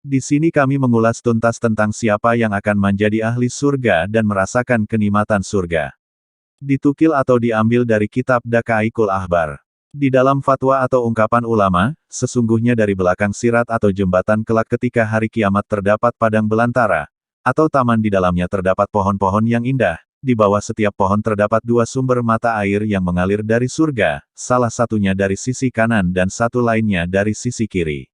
Di sini kami mengulas tuntas tentang siapa yang akan menjadi ahli surga dan merasakan kenikmatan surga. Ditukil atau diambil dari kitab Daqaiqul Ahbar. Di dalam fatwa atau ungkapan ulama, sesungguhnya dari belakang sirat atau jembatan kelak ketika hari kiamat terdapat padang belantara, atau taman di dalamnya terdapat pohon-pohon yang indah, di bawah setiap pohon terdapat dua sumber mata air yang mengalir dari surga, salah satunya dari sisi kanan dan satu lainnya dari sisi kiri.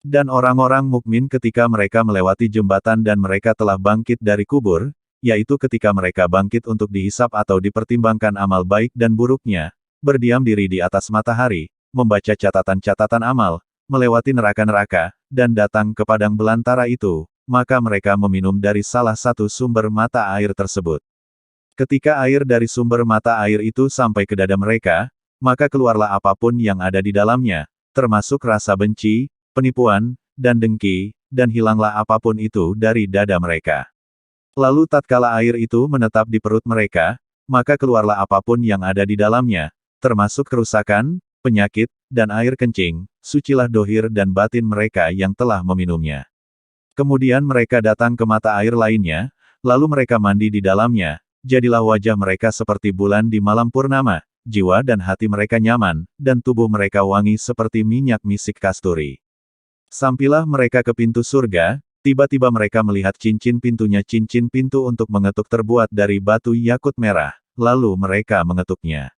Dan orang-orang mukmin ketika mereka melewati jembatan dan mereka telah bangkit dari kubur, yaitu ketika mereka bangkit untuk dihisap atau dipertimbangkan amal baik dan buruknya, berdiam diri di atas matahari, membaca catatan-catatan amal, melewati neraka-neraka, dan datang ke padang belantara itu, maka mereka meminum dari salah satu sumber mata air tersebut. Ketika air dari sumber mata air itu sampai ke dada mereka, maka keluarlah apapun yang ada di dalamnya, termasuk rasa benci, penipuan, dan dengki, dan hilanglah apapun itu dari dada mereka. Lalu tatkala air itu menetap di perut mereka, maka keluarlah apapun yang ada di dalamnya, termasuk kerusakan, penyakit, dan air kencing, sucilah dohir dan batin mereka yang telah meminumnya. Kemudian mereka datang ke mata air lainnya, lalu mereka mandi di dalamnya, jadilah wajah mereka seperti bulan di malam purnama, jiwa dan hati mereka nyaman, dan tubuh mereka wangi seperti minyak misik kasturi. Sampailah mereka ke pintu surga, tiba-tiba mereka melihat cincin pintunya, cincin pintu untuk mengetuk terbuat dari batu yakut merah, lalu mereka mengetuknya.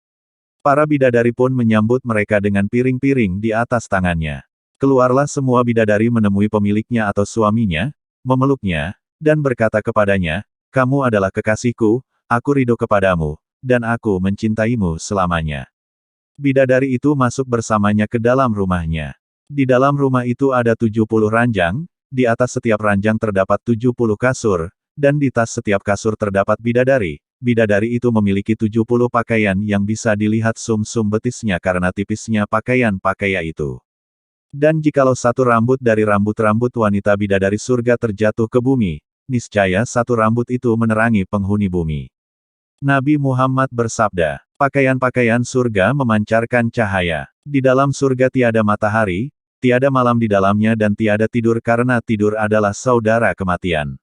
Para bidadari pun menyambut mereka dengan piring-piring di atas tangannya. Keluarlah semua bidadari menemui pemiliknya atau suaminya, memeluknya, dan berkata kepadanya, "Kamu adalah kekasihku, aku ridho kepadamu, dan aku mencintaimu selamanya." Bidadari itu masuk bersamanya ke dalam rumahnya. Di dalam rumah itu ada 70 ranjang, di atas setiap ranjang terdapat 70 kasur, dan di tas setiap kasur terdapat bidadari. Bidadari itu memiliki 70 pakaian yang bisa dilihat sum-sum betisnya karena tipisnya pakaian-pakaian itu. Dan jikalau satu rambut dari rambut-rambut wanita bidadari surga terjatuh ke bumi, niscaya satu rambut itu menerangi penghuni bumi. Nabi Muhammad bersabda, pakaian-pakaian surga memancarkan cahaya. Di dalam surga tiada matahari, tiada malam di dalamnya dan tiada tidur karena tidur adalah saudara kematian.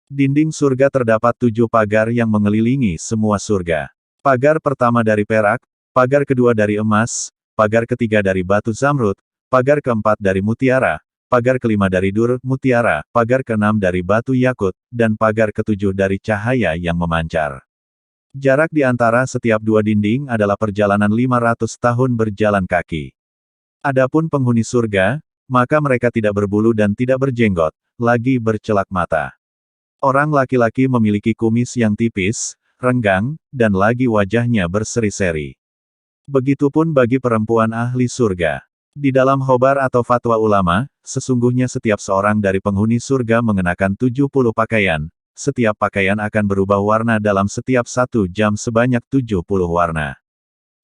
Dinding surga terdapat 7 pagar yang mengelilingi semua surga. Pagar pertama dari perak, pagar kedua dari emas, pagar ketiga dari batu zamrud, pagar keempat dari mutiara, pagar kelima dari dur mutiara, pagar keenam dari batu yakut, dan pagar ketujuh dari cahaya yang memancar. Jarak di antara setiap dua dinding adalah perjalanan 500 tahun berjalan kaki. Adapun penghuni surga, maka mereka tidak berbulu dan tidak berjenggot, lagi bercelak mata. Orang laki-laki memiliki kumis yang tipis, renggang, dan lagi wajahnya berseri-seri. Begitupun bagi perempuan ahli surga. Di dalam khobar atau fatwa ulama, sesungguhnya setiap seorang dari penghuni surga mengenakan 70 pakaian. Setiap pakaian akan berubah warna dalam setiap 1 jam sebanyak 70 warna.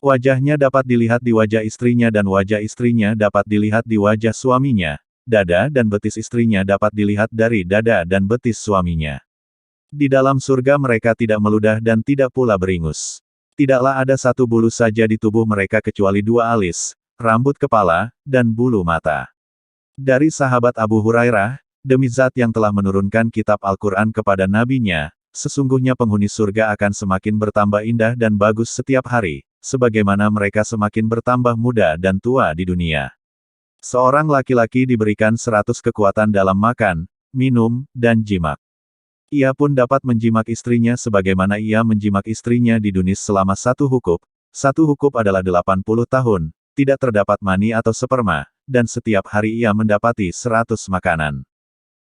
Wajahnya dapat dilihat di wajah istrinya dan wajah istrinya dapat dilihat di wajah suaminya. Dada dan betis istrinya dapat dilihat dari dada dan betis suaminya. Di dalam surga mereka tidak meludah dan tidak pula beringus. Tidaklah ada satu bulu saja di tubuh mereka kecuali 2 alis, rambut kepala, dan bulu mata. Dari sahabat Abu Hurairah, demi zat yang telah menurunkan kitab Al-Quran kepada nabinya, sesungguhnya penghuni surga akan semakin bertambah indah dan bagus setiap hari, sebagaimana mereka semakin bertambah muda dan tua di dunia. Seorang laki-laki diberikan 100 kekuatan dalam makan, minum, dan jimak. Ia pun dapat menjimak istrinya sebagaimana ia menjimak istrinya di dunia selama 1 hukup. 1 hukup adalah 80 tahun, tidak terdapat mani atau sperma, dan setiap hari ia mendapati 100 makanan.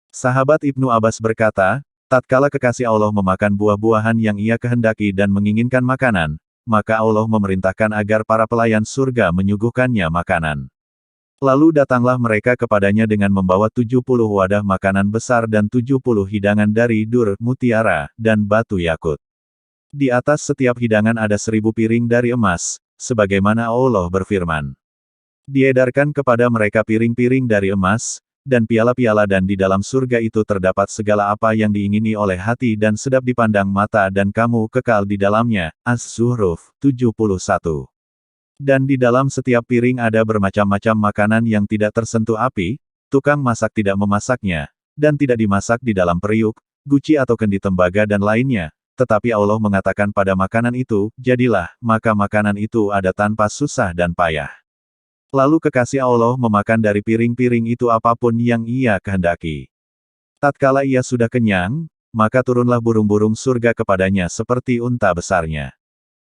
Sahabat Ibnu Abbas berkata, tatkala kekasih Allah memakan buah-buahan yang ia kehendaki dan menginginkan makanan, maka Allah memerintahkan agar para pelayan surga menyuguhkannya makanan. Lalu datanglah mereka kepadanya dengan membawa 70 wadah makanan besar dan 70 hidangan dari dur, mutiara, dan batu yakut. Di atas setiap hidangan ada 1000 piring dari emas, sebagaimana Allah berfirman. Diedarkan kepada mereka piring-piring dari emas, dan piala-piala dan di dalam surga itu terdapat segala apa yang diingini oleh hati dan sedap dipandang mata dan kamu kekal di dalamnya. Az-Zuhruf 71. Dan di dalam setiap piring ada bermacam-macam makanan yang tidak tersentuh api, tukang masak tidak memasaknya, dan tidak dimasak di dalam periuk, guci atau kendi tembaga dan lainnya, tetapi Allah mengatakan pada makanan itu, jadilah, maka makanan itu ada tanpa susah dan payah. Lalu kekasih Allah memakan dari piring-piring itu apapun yang ia kehendaki. Tatkala ia sudah kenyang, maka turunlah burung-burung surga kepadanya seperti unta besarnya.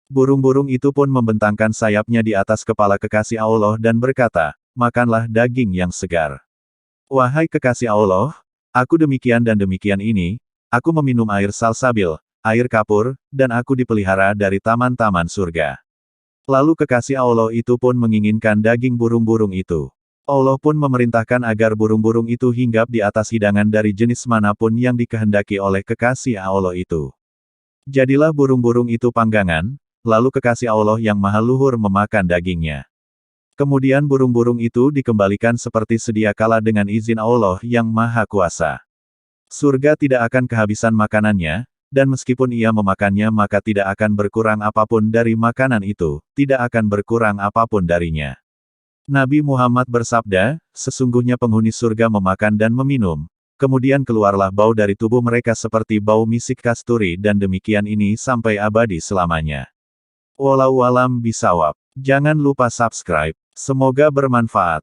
Burung-burung itu pun membentangkan sayapnya di atas kepala kekasih Allah dan berkata, makanlah daging yang segar. Wahai kekasih Allah, aku demikian dan demikian ini, aku meminum air salsabil, air kapur, dan aku dipelihara dari taman-taman surga. Lalu kekasih Allah itu pun menginginkan daging burung-burung itu. Allah pun memerintahkan agar burung-burung itu hinggap di atas hidangan dari jenis manapun yang dikehendaki oleh kekasih Allah itu. Jadilah burung-burung itu panggangan, lalu kekasih Allah yang maha luhur memakan dagingnya. Kemudian burung-burung itu dikembalikan seperti sedia kala dengan izin Allah yang maha kuasa. Surga tidak akan kehabisan makanannya, dan meskipun ia memakannya maka tidak akan berkurang apapun dari makanan itu, tidak akan berkurang apapun darinya. Nabi Muhammad bersabda, sesungguhnya penghuni surga memakan dan meminum, kemudian keluarlah bau dari tubuh mereka seperti bau misik kasturi dan demikian ini sampai abadi selamanya. Wallahu a'lam bishawab. Jangan lupa subscribe. Semoga bermanfaat.